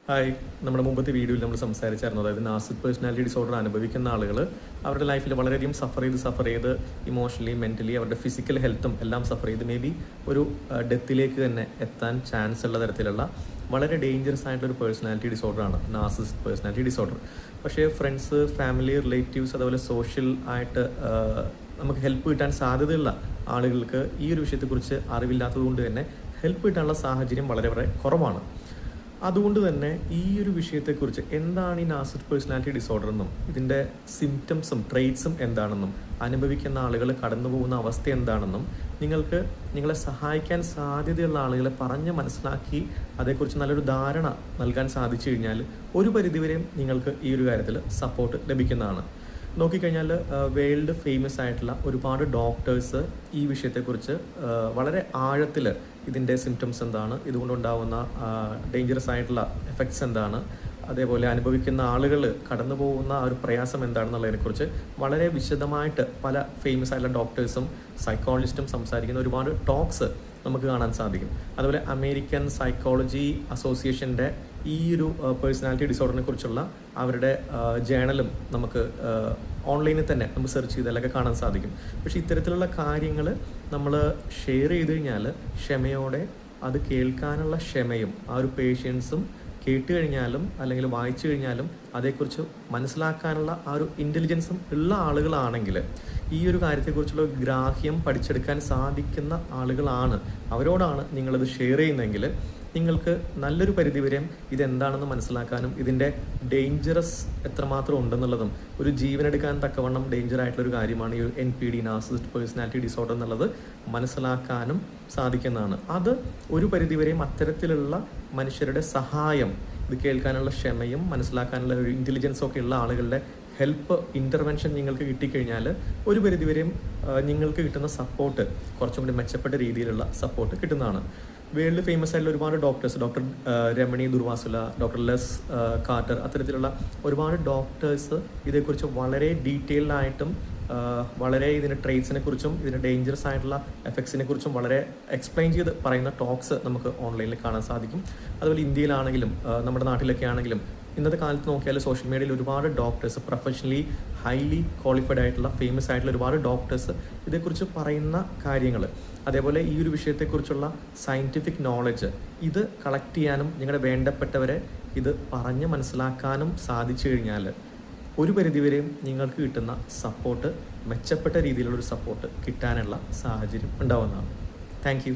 Hi, നമ്മുടെ മുമ്പത്തെ വീഡിയോയിൽ നമ്മൾ സംസാരിച്ചായിരുന്നു. അതായത് നാർസിസിക് പേഴ്സണാലിറ്റി ഡിസോർഡർ അനുഭവിക്കുന്ന ആളുകൾ അവരുടെ ലൈഫിൽ വളരെയധികം സഫർ ചെയ്ത് ഇമോഷണലി, മെൻ്റലി, അവരുടെ ഫിസിക്കൽ ഹെൽത്തും എല്ലാം സഫർ ചെയ്ത് മേ ബി ഒരു ഡെത്തിലേക്ക് തന്നെ എത്താൻ ചാൻസ് ഉള്ള തരത്തിലുള്ള വളരെ ഡേഞ്ചറസ് ആയിട്ടുള്ളൊരു പേഴ്സണാലിറ്റി ഡിസോർഡറാണ് നാർസിസിക് പേഴ്സണാലിറ്റി ഡിസോർഡർ. പക്ഷേ ഫ്രണ്ട്സ്, ഫാമിലി, റിലേറ്റീവ്സ്, അതുപോലെ സോഷ്യൽ ആയിട്ട് നമുക്ക് ഹെൽപ്പ് കിട്ടാൻ സാധ്യതയുള്ള ആളുകൾക്ക് ഈ ഒരു വിഷയത്തെക്കുറിച്ച് അറിവില്ലാത്തത് കൊണ്ട് തന്നെ ഹെൽപ്പ് കിട്ടാനുള്ള സാഹചര്യം വളരെ കുറവാണ്. അതുകൊണ്ട് തന്നെ ഈ ഒരു വിഷയത്തെക്കുറിച്ച് എന്താണ് ഈ നാർസിസിക് പേഴ്സണാലിറ്റി ഡിസോർഡർ എന്നും ഇതിൻ്റെ സിംറ്റംസും ട്രെയ്റ്റ്സും എന്താണെന്നും അനുഭവിക്കുന്ന ആളുകൾ കടന്നു പോകുന്ന അവസ്ഥ എന്താണെന്നും നിങ്ങളെ സഹായിക്കാൻ സാധ്യതയുള്ള ആളുകളെ പറഞ്ഞ് മനസ്സിലാക്കി അതേക്കുറിച്ച് നല്ലൊരു ധാരണ നൽകാൻ സാധിച്ചു കഴിഞ്ഞാൽ ഒരു പരിധിവരെയും നിങ്ങൾക്ക് ഈ ഒരു കാര്യത്തിൽ സപ്പോർട്ട് ലഭിക്കുന്നതാണ്. നോക്കിക്കഴിഞ്ഞാൽ വേൾഡ് ഫേമസ് ആയിട്ടുള്ള ഒരുപാട് ഡോക്ടേഴ്സ് ഈ വിഷയത്തെക്കുറിച്ച് വളരെ ആഴത്തിൽ ഇതിൻ്റെ സിംറ്റംസ് എന്താണ്, ഇതുകൊണ്ടുണ്ടാകുന്ന ഡേഞ്ചറസ് ആയിട്ടുള്ള എഫക്ട്സ് എന്താണ്, അതേപോലെ അനുഭവിക്കുന്ന ആളുകൾ കടന്നു പോകുന്ന ഒരു പ്രയാസം എന്താണെന്നുള്ളതിനെക്കുറിച്ച് വളരെ വിശദമായിട്ട് പല ഫേമസ് ആയിട്ടുള്ള ഡോക്ടേഴ്സും സൈക്കോളജിസ്റ്റും സംസാരിക്കുന്ന ഒരുപാട് ടോക്സ് നമുക്ക് കാണാൻ സാധിക്കും. അതുപോലെ അമേരിക്കൻ സൈക്കോളജി അസോസിയേഷൻ്റെ ഈ ഒരു പേഴ്സണാലിറ്റി ഡിസോർഡറിനെ കുറിച്ചുള്ള അവരുടെ ജേണലും നമുക്ക് ഓൺലൈനിൽ തന്നെ നമുക്ക് സെർച്ച് ചെയ്താലൊക്കെ കാണാൻ സാധിക്കും. പക്ഷേ ഇത്തരത്തിലുള്ള കാര്യങ്ങൾ നമ്മൾ ഷെയർ ചെയ്ത് കഴിഞ്ഞാൽ ക്ഷമയോടെ അത് കേൾക്കാനുള്ള ക്ഷമയും ആ ഒരു പേഷ്യൻസും കേട്ട് കഴിഞ്ഞാലും അല്ലെങ്കിൽ വായിച്ചു കഴിഞ്ഞാലും അതേക്കുറിച്ച് മനസ്സിലാക്കാനുള്ള ആ ഒരു ഇൻ്റലിജൻസും ഉള്ള ആളുകളാണെങ്കിൽ ഈ ഒരു കാര്യത്തെക്കുറിച്ചുള്ള ഗ്രാഹ്യം പഠിച്ചെടുക്കാൻ സാധിക്കുന്ന ആളുകളാണ്, അവരോടാണ് നിങ്ങളത് ഷെയർ ചെയ്യുന്നതെങ്കിൽ നിങ്ങൾക്ക് നല്ലൊരു പരിധിവരെയും ഇതെന്താണെന്ന് മനസ്സിലാക്കാനും ഇതിൻ്റെ ഡേഞ്ചറസ് എത്രമാത്രം ഉണ്ടെന്നുള്ളതും ഒരു ജീവനെടുക്കാൻ തക്കവണ്ണം ഡേഞ്ചർ ആയിട്ടുള്ളൊരു കാര്യമാണ് ഈ NPD നാർസിസിക് പേഴ്സണാലിറ്റി ഡിസോർഡർ എന്നുള്ളത് മനസ്സിലാക്കാനും സാധിക്കുന്നതാണ്. അത് ഒരു പരിധിവരെയും അത്തരത്തിലുള്ള മനുഷ്യരുടെ സഹായം, ഇത് കേൾക്കാനുള്ള ക്ഷമയും മനസ്സിലാക്കാനുള്ള ഒരു ഇൻ്റലിജൻസും ഒക്കെ ഉള്ള ആളുകളുടെ ഹെൽപ്പ്, ഇൻ്റർവെൻഷൻ നിങ്ങൾക്ക് കിട്ടിക്കഴിഞ്ഞാൽ ഒരു പരിധിവരെയും നിങ്ങൾക്ക് കിട്ടുന്ന സപ്പോർട്ട് കുറച്ചും കൂടി മെച്ചപ്പെട്ട രീതിയിലുള്ള സപ്പോർട്ട് കിട്ടുന്നതാണ്. വേൾഡ് ഫേമസ് ആയിട്ടുള്ള ഒരുപാട് doctors, doctor Ramani Durvasula, doctor Les Carter, അത്തരത്തിലുള്ള ഒരുപാട് ഡോക്ടേഴ്സ് ഇതേക്കുറിച്ച് വളരെ ഡീറ്റെയിൽഡ് ആയിട്ടും വളരെ ഇതിൻ്റെ ട്രെയ്റ്റ്സിനെ കുറിച്ചും ഇതിൻ്റെ ഡേഞ്ചറസ് ആയിട്ടുള്ള എഫക്ട്സിനെ കുറിച്ചും വളരെ എക്സ്പ്ലെയിൻ ചെയ്ത് പറയുന്ന ടോക്സ് നമുക്ക് ഓൺലൈനിൽ കാണാൻ സാധിക്കും. അതുപോലെ ഇന്ത്യയിലാണെങ്കിലും നമ്മുടെ നാട്ടിലൊക്കെ ആണെങ്കിലും ഇന്നത്തെ കാലത്ത് നോക്കിയാൽ സോഷ്യൽ മീഡിയയിൽ ഒരുപാട് ഡോക്ടേഴ്സ്, പ്രൊഫഷണലി ഹൈലി ക്വാളിഫൈഡ് ആയിട്ടുള്ള ഫേമസ് ആയിട്ടുള്ള ഒരുപാട് ഡോക്ടേഴ്സ് ഇതേക്കുറിച്ച് പറയുന്ന കാര്യങ്ങൾ, അതേപോലെ ഈ ഒരു വിഷയത്തെക്കുറിച്ചുള്ള സയൻറ്റിഫിക് നോളജ് ഇത് കളക്ട് ചെയ്യാനും നിങ്ങളുടെ വേണ്ടപ്പെട്ടവരെ ഇത് പറഞ്ഞ് മനസ്സിലാക്കാനും സാധിച്ചു കഴിഞ്ഞാൽ ഒരു പരിധിവരെയും നിങ്ങൾക്ക് കിട്ടുന്ന സപ്പോർട്ട് മെച്ചപ്പെട്ട രീതിയിലുള്ളൊരു സപ്പോർട്ട് കിട്ടാനുള്ള സാഹചര്യം ഉണ്ടാവുന്നതാണ്. Thank you.